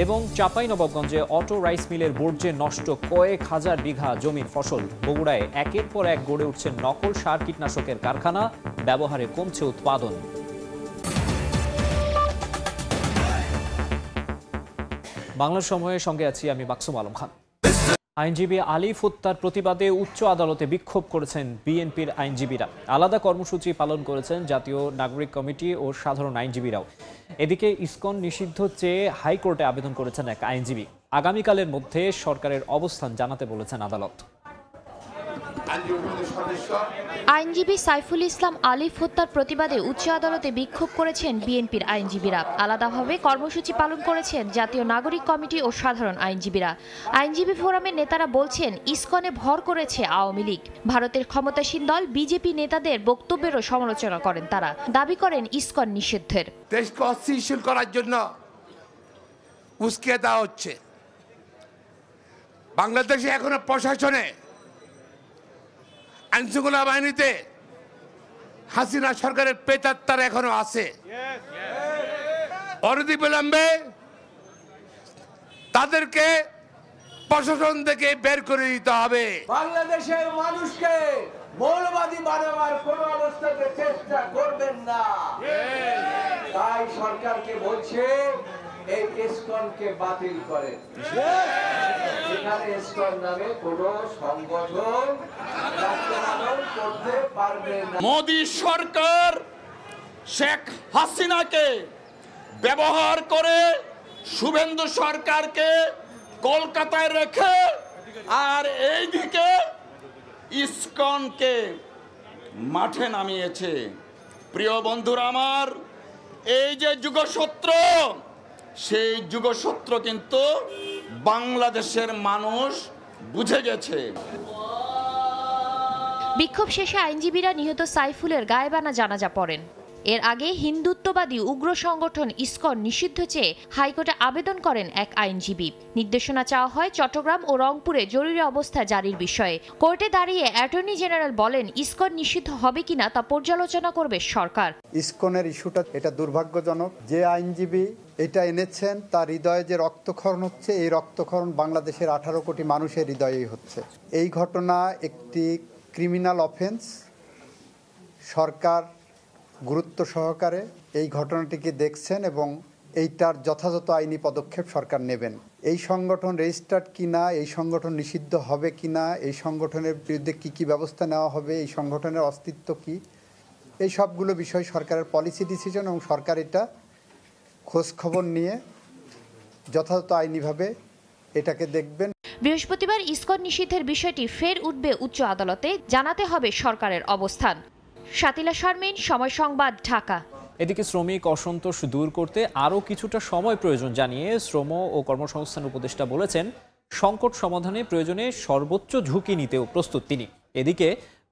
এবং চাঁপাইনবাবগঞ্জে auto rice মিলের বর্জ্যে নষ্ট কয়েক হাজার বিঘা জমির ফসল। বগুড়ায় একের পর এক গড়ে উঠছে নকল সার কীটনাশকের কারখানা, ব্যবহারে কমছে উৎপাদন। বাংলা সময়ের সঙ্গে আছি আমি মাকসুম আলম খান। আইনজীবী আলিফ হত্যার প্রতিবাদে উচ্চ আদালতে বিক্ষোভ করেছেন বিএনপির আইনজীবীরা। আলাদা কর্মসূচি পালন করেছেন জাতীয় নাগরিক কমিটি ও সাধারণ আইনজীবীরাও। এদিকে ইসকন নিষিদ্ধ চেয়ে হাইকোর্টে আবেদন করেছেন এক আইনজীবী। আগামীকালের মধ্যে সরকারের অবস্থান জানাতে বলেছেন আদালত। আইনজীবী সাইফুল ইসলাম আলিফ হত্যার প্রতিবাদে উচ্চ আদালতে বিক্ষোভ করেছেন বিএনপির আইনজীবীরা। আলাদাভাবে কর্মসূচি পালন করেছেন জাতীয় নাগরিক কমিটি ও সাধারণ আইনজীবীরা। আইনজীবী ফোরামের নেতারা বলছেন, ইসকনে ভর করেছে আওয়ামী লীগ। ভারতের ক্ষমতাসীন দল বিজেপি নেতাদের বক্তব্যেরও সমালোচনা করেন তারা। দাবি করেন ইসকন নিষিদ্ধের। দেশকে অস্থিতিশীল করার জন্য উস্কে দেওয়া হচ্ছে। বাংলাদেশে এখনো প্রশাসনে, আইনশৃঙ্খলা বাহিনীতে হাসিনা সরকারের প্রেতাত্মার এখনো আছে। অনতিবিলম্বে তাদেরকে প্রশাসন থেকে বের করে দিতে হবে। বাংলাদেশের মানুষকে মৌলবাদী বানাবার কোন অবস্থাতে চেষ্টা করবেন না। তাই সরকারকে বলছে এই ইসকনকে বাতিল করেন। সেখানে ইসকন নামে কোন সংগঠন করতে পারবে না। মোদী সরকার শেখ হাসিনাকে ব্যবহার করে শুভেন্দু সরকারকে কলকাতায় রেখে আর এইদিকে ইসকনকে মাঠে নামিয়েছে। প্রিয় বন্ধুরা আমার, এই যে যুগসূত্র, সেই যুগসূত্র কিন্তু বাংলাদেশের মানুষ বুঝে গেছে। বিক্ষোভ শেষে আইনজীবীরা নিহত সাইফুলের গায়েবানা জানাজা পড়েন। এর আগে হিন্দুত্ববাদী উগ্র সংগঠন ইসকন নিষিদ্ধ চেয়ে হাইকোর্টে আবেদন করেন এক আইনজীবী। নির্দেশনা চাওয়া হয় চট্টগ্রাম ও রংপুরে জরুরি অবস্থা জারির বিষয়ে। কোর্টে দাঁড়িয়ে অ্যাটর্নি জেনারেল বলেন, ইসকন নিষিদ্ধ হবে কিনা তা পর্যালোচনা করবে সরকার। ইসকনের ইস্যুটা এটা দুর্ভাগ্যজনক। যে আইনজীবী এটা এনেছেন তার হৃদয়ে যে রক্তক্ষরণ হচ্ছে, এই রক্তক্ষরণ বাংলাদেশের 18 কোটি মানুষের হৃদয়েই হচ্ছে। এই ঘটনা একটি ক্রিমিনাল অফেন্স। সরকার গুরুত্ব সহকারে এই ঘটনাটিকে দেখছেন এবং এইটার যথাযথ আইনি পদক্ষেপ সরকার নেবেন। এই সংগঠন রেজিস্টার্ড কিনা, এই সংগঠন নিষিদ্ধ হবে কিনা, এই সংগঠনের বিরুদ্ধে কি ব্যবস্থা নেওয়া হবে, এই সংগঠনের অস্তিত্ব কি, এই সবগুলো বিষয় সরকারের পলিসি ডিসিশন এবং সরকার এটা খোঁজখবর নিয়ে যথাযথ আইনিভাবে এটাকে দেখবেন। বৃহস্পতিবার ইসকন নিষিদ্ধের বিষয়টি ফের উঠবে উচ্চ আদালতে, জানাতে হবে সরকারের অবস্থান। শাতিলা শারমিন, সময় সংবাদ, ঢাকা। এদিকে শ্রমিক অসন্তোষ দূর করতে আরও কিছুটা সময় প্রয়োজন জানিয়ে শ্রম ও কর্মসংস্থান উপদেষ্টা বলেছেন, সংকট সমাধানে প্রয়োজনে সর্বোচ্চ ঝুঁকি নিতেও প্রস্তুত তিনি। এদিকে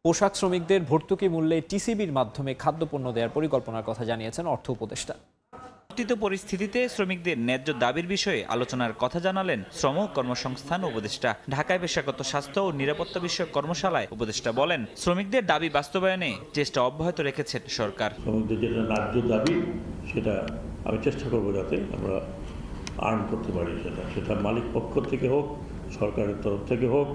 পোশাক শ্রমিকদের ভর্তুকি মূল্যে টিসিবির মাধ্যমে খাদ্যপণ্য দেওয়ার পরিকল্পনার কথা জানিয়েছেন অর্থ উপদেষ্টা। পরিস্থিতিতে শ্রমিকদের ন্যায্য দাবির বিষয়ে আলোচনার কথা জানালেন শ্রম কর্মসংস্থান উপদেষ্টা। ঢাকায় পেশাগত স্বাস্থ্য ও নিরাপত্তা বিষয়ক কর্মশালায় উপদেষ্টা বলেন, শ্রমিকদের দাবি বাস্তবায়নে চেষ্টা অব্যাহত রেখেছেন সরকার। শ্রমিকদের যেটা ন্যায্য দাবি সেটা আমি চেষ্টা করবো যাতে আমরা আর্ন করতে পারি। সেটা মালিক পক্ষ থেকে হোক, সরকারের তরফ থেকে হোক,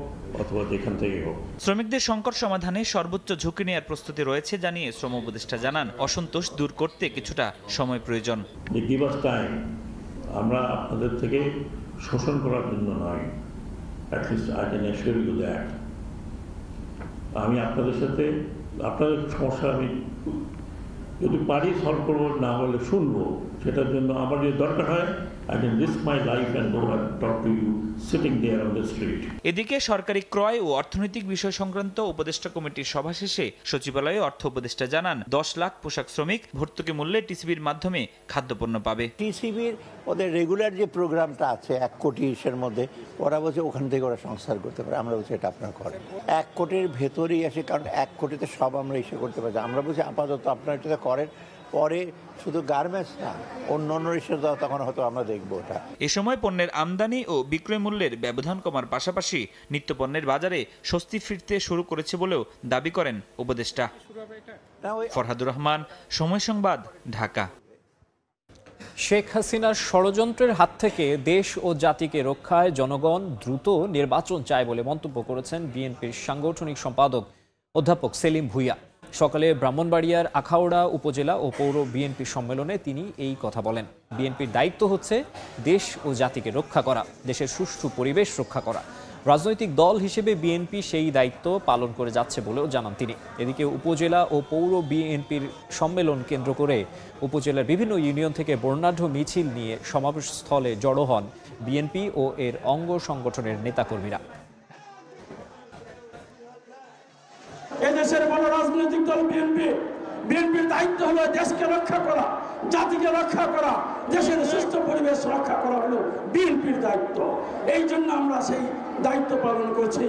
অথবা যেখান থেকে হোক। শ্রমিকদের সংকট সমাধানে সর্বোচ্চ ঝুঁকি নেওয়ার প্রস্তুতি রয়েছে জানিয়ে শ্রম উপদেষ্টা জানান, অসন্তোষ দূর করতে কিছুটা সময় প্রয়োজন। Give us time. আমরা আপনাদের থেকে শোষণ করার জন্য নয়, at least I can assure you that. আমি আপনাদের সাথে আপনাদের সমস্যা আমি যদি পারি সলভ করবো, না হলে শুনবো। সেটার জন্য আমার যদি দরকার হয়, I can risk my life and go and talk to you sitting there on the street. এদিকে সরকারি ক্রয় ও অর্থনৈতিক বিষয় সংক্রান্ত উপদেষ্টা কমিটির সভা শেষে সচিবালয়ে অর্থ উপদেষ্টা জানান, 10 লাখ পোশাক শ্রমিক ভর্তুকি মূল্যে টিসিবির মাধ্যমে খাদ্যপণ্য পাবে। টিসিবির ওদের রেগুলার যে প্রোগ্রামটা আছে 1 কোটি এর মধ্যে, ওরা বলছে ওখান থেকে ওরা সংস্কার করতে পারে। আমরা বলছি এটা আপনারা করেন। 1 কোটির ভেতরেই আসে, কারণ 1 কোটিতে সব আমরা ইস্যু করতে পারি। আমরা বলছি আপাতত আপনারা এটা করেন, পরে শুধু গার্মেন্টস না অন্য ইস্যু দাও, তখন হয়তো আমরা দেখবো ওটা। এ সময় পণ্যের আমদানি ও বিক্রয় মূল্যের ব্যবধান কমার পাশাপাশি নিত্যপণ্যের বাজারে স্বস্তি ফিরতে শুরু করেছে বলেও দাবি করেন উপদেষ্টা। ফরহাদুর রহমান, সময় সংবাদ, ঢাকা। শেখ হাসিনার ষড়যন্ত্রের হাত থেকে দেশ ও জাতিকে রক্ষায় জনগণ দ্রুত নির্বাচন চায় বলে মন্তব্য করেছেন বিএনপির সাংগঠনিক সম্পাদক অধ্যাপক সেলিম ভুঁইয়া। সকালে ব্রাহ্মণবাড়িয়ার আখাউড়া উপজেলা ও পৌর বিএনপি সম্মেলনে তিনি এই কথা বলেন। বিএনপির দায়িত্ব হচ্ছে দেশ ও জাতিকে রক্ষা করা, দেশের সুষ্ঠু পরিবেশ রক্ষা করা। রাজনৈতিক দল হিসেবে বিএনপি সেই দায়িত্ব পালন করে যাচ্ছে বলেও জানান তিনি। এদিকে উপজেলা ও পৌর বিএনপির সম্মেলন কেন্দ্র করে উপজেলার বিভিন্ন ইউনিয়ন থেকে বর্ণাঢ্য মিছিল নিয়ে সমাবেশস্থলে জড়ো হন বিএনপি ও এর অঙ্গ সংগঠনের নেতাকর্মীরা। এদেশের বড় রাজনৈতিক দল বিএনপির দায়িত্ব হলো দেশকে রক্ষা করা, জাতিকে রক্ষা করা, দেশের সুস্থ পরিবেশ রক্ষা করা হলো বিএনপির দায়িত্ব। এই জন্য আমরা সেই দায়িত্ব পালন করছি।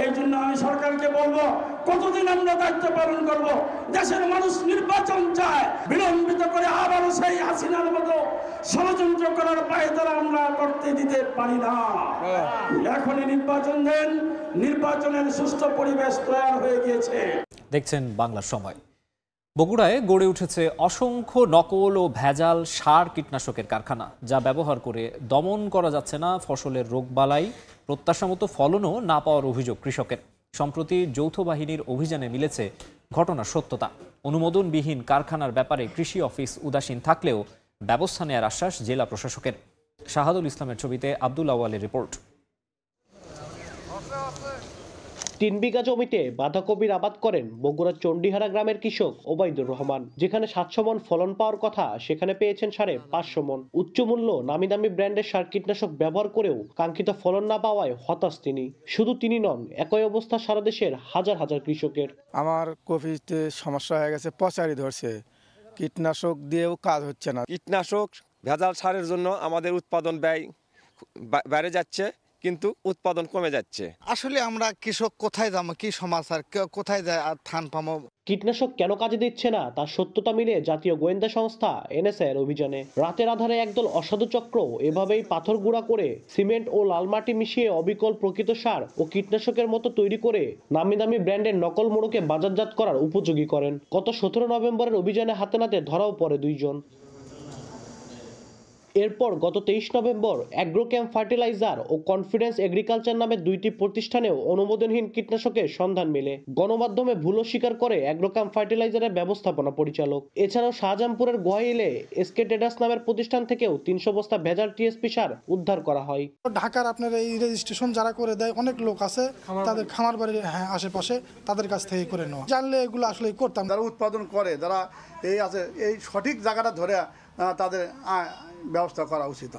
এই জন্য আমি সরকারকে বলবো, কতদিন আমরা দায়িত্ব পালন করব? দেশের মানুষ নির্বাচন চায়। বিলম্বিত করে আবারও সেই হাসিনার মতো ষড়যন্ত্র করার পায়তারা আমরা করতে দিতে পারি না। এখনই নির্বাচন দেন, নির্বাচনের সুষ্ঠু পরিবেশ তৈরি হয়ে গিয়েছে। দেখছেন বাংলার সময়। বগুড়ায় গড়ে উঠেছে অসংখ্য নকল ও ভেজাল সার কীটনাশকের কারখানা, যা ব্যবহার করে দমন করা যাচ্ছে না ফসলের রোগবালাই, প্রত্যাশামতো ফলনও না পাওয়ার অভিযোগ কৃষকের। সম্প্রতি যৌথ বাহিনীর অভিযানে মিলেছে ঘটনার সত্যতা। অনুমোদনবিহীন কারখানার ব্যাপারে কৃষি অফিস উদাসীন থাকলেও ব্যবস্থা নেওয়ার আশ্বাস জেলা প্রশাসকের। শাহাদুল ইসলামের ছবিতে আব্দুল আওয়ালের রিপোর্ট। 3 বিঘা জমিতে বাঁধাকপির আবাদ করেন বগুড়ার চণ্ডীহারা গ্রামের কৃষক ওবায়দুর রহমান। যেখানে 700 মন ফলন পাওয়ার কথা, সেখানে পেয়েছেন 550 মন। উচ্চ মূল্য নামি দামি ব্র্যান্ডের সার কীটনাশক ব্যবহার করেও কাঙ্ক্ষিত ফলন না পাওয়ায় হতাশ তিনি। শুধু তিনি নন, একই অবস্থা সারা দেশের হাজার হাজার কৃষকের। আমার কপিতে সমস্যা হয়ে গেছে, পচারি ধরছে, কীটনাশক দিয়েও কাজ হচ্ছে না। কীটনাশক ভেজাল সারের জন্য আমাদের উৎপাদন ব্যয় বেড়ে যাচ্ছে, কিন্তু উৎপাদন কমে যাচ্ছে। আসলে আমরা কৃষক কোথায় যাবো, কি সমাচার, কোথায় যায় আর থান পাবো? কীটনাশক কেন কাজে দিচ্ছে না তার সত্যতা মিলে জাতীয় গোয়েন্দা সংস্থা এনএসআই এর অভিযানে। রাতের আধারে একদল অসাধু চক্র এভাবেই পাথর গুঁড়া করে সিমেন্ট ও লাল মাটি মিশিয়ে অবিকল প্রকৃত সার ও কীটনাশকের মতো তৈরি করে নামি দামি ব্র্যান্ডের নকল মোড়কে বাজারজাত করার উপযোগী করেন। গত 17 নভেম্বরের অভিযানে হাতে নাতে ধরাও পড়ে 2 জন। এরপর গত 23 নভেম্বর অ্যাগ্রোক্যাম্প ফার্টিলাইজার ও কনফিডেন্স এগ্রিকালচার নামে 2টি প্রতিষ্ঠানেও অনুমোদনহীন কীটনাশকের সন্ধান মেলে। গণমাধ্যমে ভুল স্বীকার করে অ্যাগ্রোক্যাম্প ফার্টিলাইজারের ব্যবস্থাপনা পরিচালক। এছাড়াও শাহজাহানপুরের গোয়াইলে এসকে ট্রেডার্স নামের প্রতিষ্ঠান থেকেও 300 বস্তা ভেজাল টিএসপি সার উদ্ধার করা হয়। ঢাকার আপনার এই রেজিস্ট্রেশন যারা করে দেয়, অনেক লোক আছে, তাদের খামার বাড়ির আশেপাশে তাদের কাছ থেকে করে নেওয়া। জানলে এগুলো আসলে করতাম। যারা উৎপাদন করে, যারা এই আছে, এই সঠিক জায়গাটা ধরে তাদের ব্যবস্থা করা উচিত।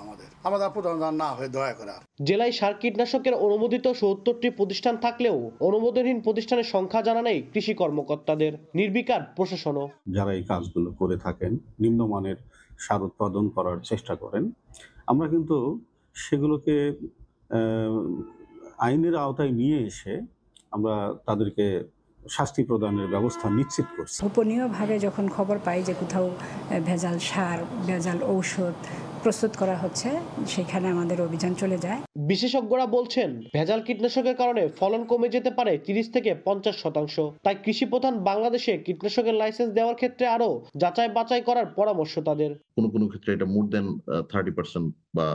আমাদের প্রধান না হয়ে দয়া করা। জেলায় সার কীটনাশকের অনুমোদিত ৭০টি প্রতিষ্ঠান থাকলেও অনুমোদনহীন প্রতিষ্ঠানের সংখ্যা জানা নেই কৃষি কর্মকর্তাদের। নির্বিকার প্রশাসনও। যারা এই কাজগুলো করে থাকেন, নিম্নমানের সার উৎপাদন করার চেষ্টা করেন, আমরা কিন্তু সেগুলোকে আইনের আওতায় নিয়ে এসে আমরা তাদেরকে শাস্তি প্রদানের ব্যবস্থা নিশ্চিত করছে। গোপনীয়ভাবে যখন খবর পাই যে কোথাও ভেজাল সার, ভেজাল ঔষধ প্রস্তুত করা হচ্ছে, সেখানে আমাদের অভিযান চলে যায়। বিশেষজ্ঞরা বলছেন ভেজাল কীটনাশকের কারণে ফলন কমে যেতে পারে 30 থেকে 50%। তাই কৃষি প্রধান বাংলাদেশে কীটনাশকের লাইসেন্স দেওয়ার ক্ষেত্রে আরো যাচাই বাছাই করার পরামর্শ তাদের। কোনো ক্ষেত্রে এটা মোর দেন 30% বা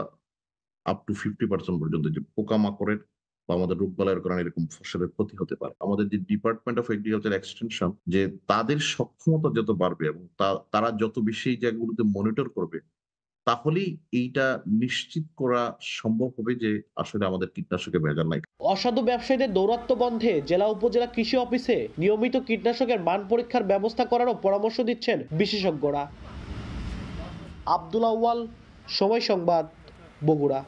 আপ টু 50% পর্যন্ত যে পোকামাকড়ের বা আমাদের রোগবালাইয়ের কারণে এরকম ফসলের ক্ষতি হতে পারে। আমাদের যে ডিপার্টমেন্ট অফ এগ্রিকালচার এক্সটেনশন, যে তাদের সক্ষমতা যত বাড়বে এবং তারা যত বেশি এই জায়গাগুলোতে মনিটর করবে, তাহলেই এইটা নিশ্চিত করা সম্ভব হবে যে আসলে আমাদের কীটনাশকে ভেজাল নাই। অসাধু ব্যবসায়ীদের দৌরাত্ম্য বন্ধে জেলা উপজেলা কৃষি অফিসে নিয়মিত কীটনাশকের মান পরীক্ষার ব্যবস্থা করারও পরামর্শ দিচ্ছেন বিশেষজ্ঞরা। আব্দুল আউয়াল, সময় সংবাদ, বগুড়া।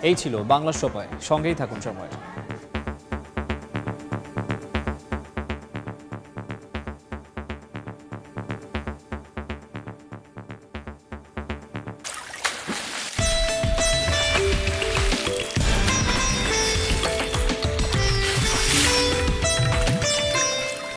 এই ছিল বাংলার সময়। সঙ্গেই থাকুন সময়।